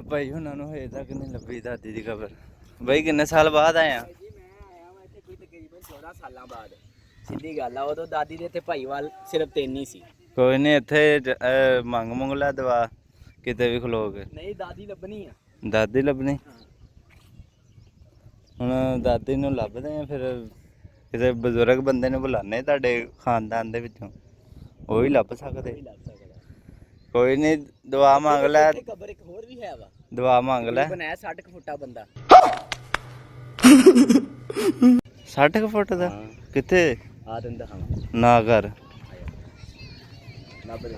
भाई उन्होंने हजे तक नहीं लभी दादी की खबर। भाई किन्ने साल बाद आया? जी मैं आया वा इत्थे कोई तकरीबन 14 साल बाद। सीधी गल आ उदों दादी दे इत्थे भाईवाल सिर्फ 3 ही सी। कोई नहीं इत्थे मंग मुंग ला दवा किते भी खलो के। नहीं दादी लभनी आ। दादी लभनी हाँ। ਹੁਣ ਦਾਦੀ ਨੂੰ ਲੱਭਦੇ ਆ ਫਿਰ ਕਿਸੇ ਬਜ਼ੁਰਗ ਬੰਦੇ ਨੂੰ ਬੁਲਾਣੇ ਤੁਹਾਡੇ ਖਾਨਦਾਨ ਦੇ ਵਿੱਚੋਂ ਉਹ ਹੀ ਲੱਭ ਸਕਦੇ। ਕੋਈ ਨਹੀਂ ਦੁਆ ਮੰਗ ਲੈ। ਕਬਰ ਇੱਕ ਹੋਰ ਵੀ ਹੈ ਵਾ। ਦੁਆ ਮੰਗ ਲੈ। ਬਣਾਇਆ 60 ਫੁੱਟਾ ਬੰਦਾ। 60 ਫੁੱਟ ਦਾ ਕਿੱਥੇ? ਆ ਤੈਨੂੰ ਦਿਖਾਵਾਂ ਨਾ ਕਰ। ਲੱਭ ਦੇ।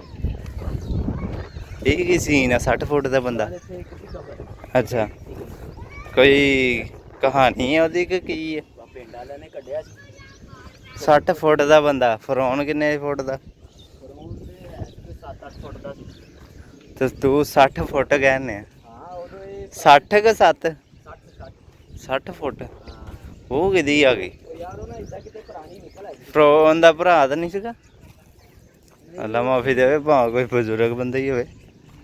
ਇਹ ਕੀ ਸੀਨ ਆ 60 ਫੁੱਟ ਦਾ ਬੰਦਾ? ਅੱਛਾ ਕੋਈ ਕਹਾਣੀ ਹੈ ਉਹਦੀ ਕਿ ਕੀ ਹੈ? ਪਿੰਡ ਵਾਲਿਆਂ ਨੇ ਕੱਢਿਆ ਸੀ 60 ਫੁੱਟ ਦਾ ਬੰਦਾ। ਫਰੌਨ ਕਿੰਨੇ ਫੁੱਟ ਦਾ? ਫਰੌਨ ਦੇ 7-8 ਫੁੱਟ ਦਾ ਸੀ। ਤੇ ਤੂੰ 60 ਫੁੱਟ ਕਹਿੰਦੇ? ਹਾਂ ਉਦੋਂ ਇਹ 60 ਕਿ 7? 60 ਫੁੱਟ। ਹਾਂ ਉਹ ਕਿਹਦੀ ਆ ਗਈ? ਯਾਰ ਉਹ ਨਾ ਇਦਾਂ ਕਿਤੇ ਪੁਰਾਣੀ ਨਿਕਲ ਆਈ। ਫਰੌਨ ਦਾ ਭਰਾ ਤਾਂ ਨਹੀਂ ਸੀਗਾ? ਅੱਲਾ ਮਾਫੀ ਦੇਵੇ ਭਾਵੇਂ ਕੋਈ ਬਜ਼ੁਰਗ ਬੰਦਾ ਹੀ ਹੋਵੇ।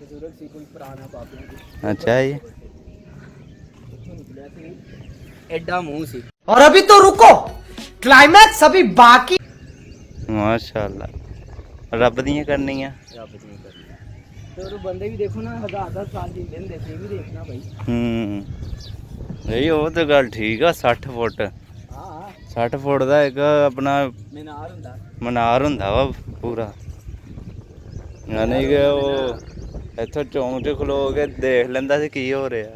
ਬਜ਼ੁਰਗ ਸੀ ਕੋਈ ਪੁਰਾਣਾ ਬਾਬਾ। ਅੱਛਾ ਜੀ। एडा मुंह सी। और अभी तो रुको, क्लाइमैक्स अभी बाकी। माशाअल्लाह रब दियां करनियां। रब दी करनी ते और बंदे भी देखो ना 1000 साल जींदे हुंदे सी भी देखना भाई। नहीं वो तो गल ठीक है 60 फुट। हां 60 फुट ਦਾ ਇੱਕ ਆਪਣਾ मीनार हुंदा। ਮਨਾਰ ਹੁੰਦਾ ਵਾ ਪੂਰਾ। ਯਾਨੀ ਕਿ ਉਹ ਇੱਥੋਂ ਚੌਂਕ 'ਚ ਖਲੋ ਕੇ ਦੇਖ ਲੈਂਦਾ ਸੀ ਕੀ ਹੋ ਰਿਹਾ।